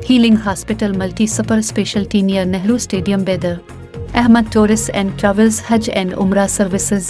Healing Hospital Multi Super Specialty near Nehru Stadium Bedar. Ahmad Tourist and Travels Hajj and Umrah Services.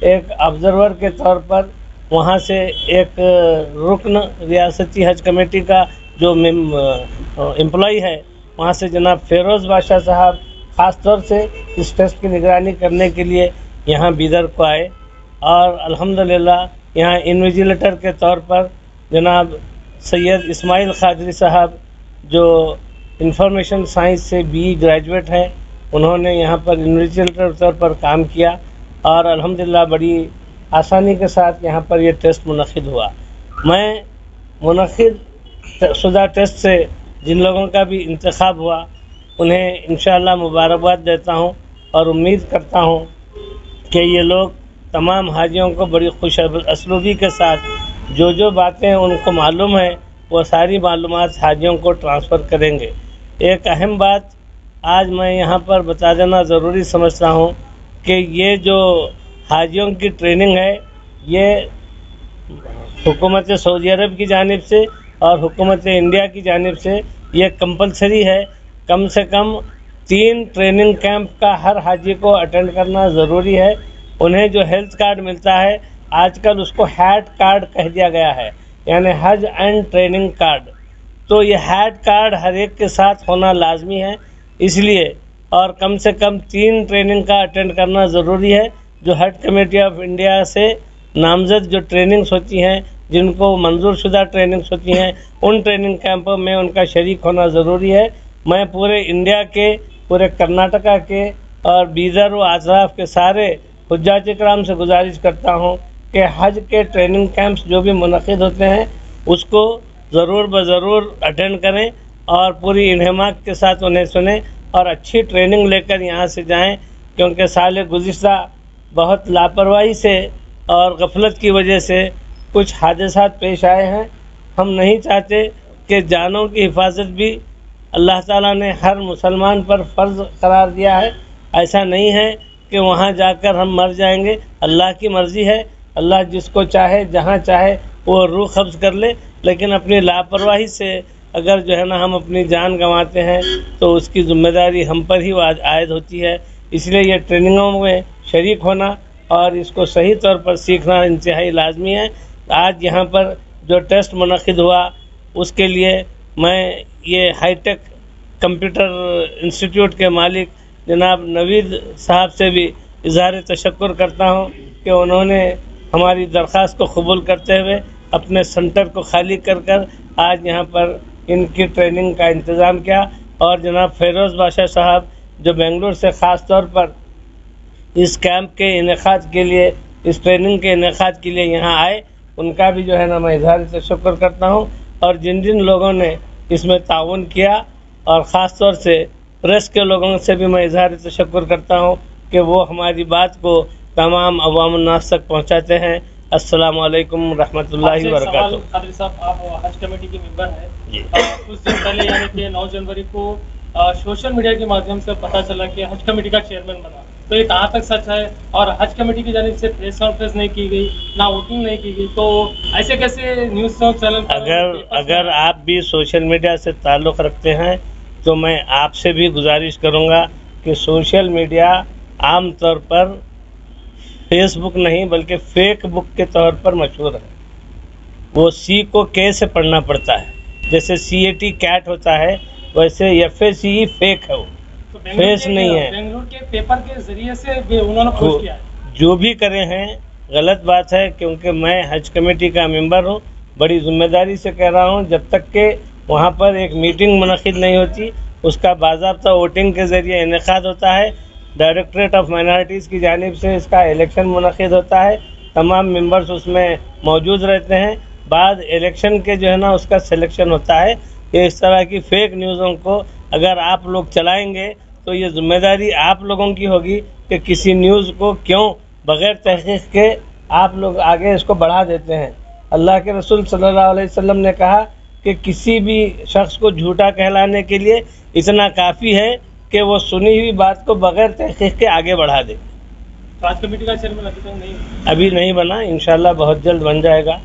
ایک observer کے طور پر وہاں سے ایک رکن ریاستی حج کمیٹی کا جو امپلائی ہے وہاں سے جناب فیروز بادشاہ صاحب خاص طور سے اس ٹیسٹ کی نگرانی کرنے کے لیے یہاں بیدر کو آئے، اور الحمدللہ یہاں انویجیلیٹر کے طور پر جناب سید اسماعیل قادری صاحب جو انفارمیشن سائنس سے BE گریجویٹ ہیں، انہوں نے یہاں پر انویجیلیٹر کے طور پر کام کیا، اور الحمدللہ بڑی آسانی کے ساتھ یہاں پر یہ ٹیسٹ منعقد ہوا۔ میں منعقد شدہ ٹیسٹ سے جن لوگوں کا بھی انتخاب ہوا انہیں انشاءاللہ مبارکباد دیتا ہوں، اور امید کرتا ہوں کہ یہ لوگ تمام حاجیوں کو بڑی خوش اسلوبی کے ساتھ جو باتیں ان کو معلوم ہیں وہ ساری معلومات حاجیوں کو ٹرانسفر کریں گے۔ ایک اہم بات آج میں یہاں پر بتا دینا ضروری سمجھتا ہوں کہ یہ جو حاجیوں کی ٹریننگ ہے یہ حکومت سعودی عرب کی جانب سے اور حکومت انڈیا کی جانب سے یہ کمپلسری ہے۔ کم سے کم 3 ٹریننگ کیمپ کا ہر حاجی کو اٹینڈ کرنا ضروری ہے۔ انہیں جو ہیلتھ کارڈ ملتا ہے آج کل اس کو ہیٹ کارڈ کہہ دیا گیا ہے، یعنی حج اینڈ ٹریننگ کارڈ، تو یہ ہیٹ کارڈ ہر ایک کے ساتھ ہونا لازمی ہے اس لیے، اور کم سے کم 3 ٹریننگ کا اٹینڈ کرنا ضروری ہے۔ جو حج کمیٹی آف انڈیا سے نامزد جو ٹریننگز ہوتی ہیں، جن کو منظور شدہ ٹریننگز ہوتی ہیں، ان ٹریننگ کیمپوں میں ان کا شریک ہونا ضروری ہے۔ میں پورے انڈیا کے، پورے کرناٹکا کے اور بیدر و اطراف کے سارے حجاج کرام سے گزارش کرتا ہوں کہ حج کے ٹریننگ کیمپس جو بھی منعقد ہوتے ہیں اس کو ضرور بضرور اٹینڈ کریں اور پوری انہماک کے ساتھ انہیں سنیں اور اچھی ٹریننگ لے کر یہاں سے جائیں، کیونکہ سال گزشتہ بہت لاپرواہی سے اور غفلت کی وجہ سے کچھ حادثات پیش آئے ہیں۔ ہم نہیں چاہتے کہ جانوں کی حفاظت بھی اللہ تعالیٰ نے ہر مسلمان پر فرض قرار دیا ہے، ایسا نہیں ہے کہ وہاں جا کر ہم مر جائیں گے، اللہ کی مرضی ہے، اللہ جس کو چاہے جہاں چاہے وہ روح قبض کر لے، لیکن اپنی لاپرواہی سے اگر جو ہے نا ہم اپنی جان گنواتے ہیں تو اس کی ذمہ داری ہم پر ہی عائد ہوتی ہے۔ اس لیے یہ ٹریننگوں میں شریک ہونا اور اس کو صحیح طور پر سیکھنا انتہائی لازمی ہے۔ آج یہاں پر جو ٹیسٹ منعقد ہوا اس کے لیے میں یہ ہائی ٹیک کمپیوٹر انسٹیٹیوٹ کے مالک جناب نوید صاحب سے بھی اظہار تشکر کرتا ہوں کہ انہوں نے ہماری درخواست کو قبول کرتے ہوئے اپنے سینٹر کو خالی کر آج یہاں پر ان کی ٹریننگ کا انتظام کیا، اور جناب فیروز بادشاہ صاحب جو بنگلور سے خاص طور پر اس کیمپ کے انعقاد کے لیے، اس ٹریننگ کے انعقاد کے لیے یہاں آئے، ان کا بھی جو ہے نا میں اظہار تشکر کرتا ہوں، اور جن لوگوں نے اس میں تعاون کیا اور خاص طور سے پریس کے لوگوں سے بھی میں اظہار تشکر کرتا ہوں کہ وہ ہماری بات کو تمام عوام الناس تک پہنچاتے ہیں۔ السلام علیکم ورحمۃ اللہ وبرکاتہ۔ قادری صاحب، آپ حج کمیٹی کے ممبر ہیں، کچھ دن پہلے یعنی کہ 9 جنوری کو سوشل میڈیا کے مادھیم سے پتہ چلا کہ حج کمیٹی کا چیئرمین بنا، تو یہ کہاں تک سچ ہے؟ اور حج کمیٹی کی جانب سے پریس کانفرنس نہیں کی گئی، نہ ووٹنگ نہیں کی گئی، تو ایسے کیسے نیوز چینل؟ اگر آپ بھی سوشل میڈیا سے تعلق رکھتے ہیں تو میں آپ سے بھی گزارش کروں گا کہ سوشل میڈیا عام طور پر فیس بک نہیں بلکہ فیک بک کے طور پر مشہور ہے۔ وہ سی کو کے سے پڑھنا پڑتا ہے، جیسے CAT کیٹ ہوتا ہے، ویسے FACE فیک ہے، وہ فیس نہیں ہے۔ بنگلور کے پیپر کے ذریعے سے انہوں نے پوسٹ کیا ہے۔ جو بھی کرے ہیں غلط بات ہے، کیونکہ میں حج کمیٹی کا ممبر ہوں، بڑی ذمہ داری سے کہہ رہا ہوں، جب تک کہ وہاں پر ایک میٹنگ منعقد نہیں ہوتی، اس کا باضابطہ ووٹنگ کے ذریعے انعقاد ہوتا ہے، ڈائریکٹریٹ آف مائنارٹیز کی جانب سے اس کا الیکشن منعقد ہوتا ہے، تمام ممبرز اس میں موجود رہتے ہیں، بعد الیکشن کے جو ہے نا اس کا سلیکشن ہوتا ہے۔ یہ اس طرح کی فیک نیوزوں کو اگر آپ لوگ چلائیں گے تو یہ ذمہ داری آپ لوگوں کی ہوگی کہ کسی نیوز کو کیوں بغیر تحقیق کے آپ لوگ آگے اس کو بڑھا دیتے ہیں۔ اللہ کے رسول صلی اللہ علیہ وسلم نے کہا کہ کسی بھی شخص کو جھوٹا کہلانے کے لیے اتنا کافی ہے کہ وہ سنی ہوئی بات کو بغیر تحقیق کے آگے بڑھا دے۔ حج کمیٹی کا چیئرمین ابھی تک نہیں ابھی نہیں بنا، انشاءاللہ بہت جلد بن جائے گا۔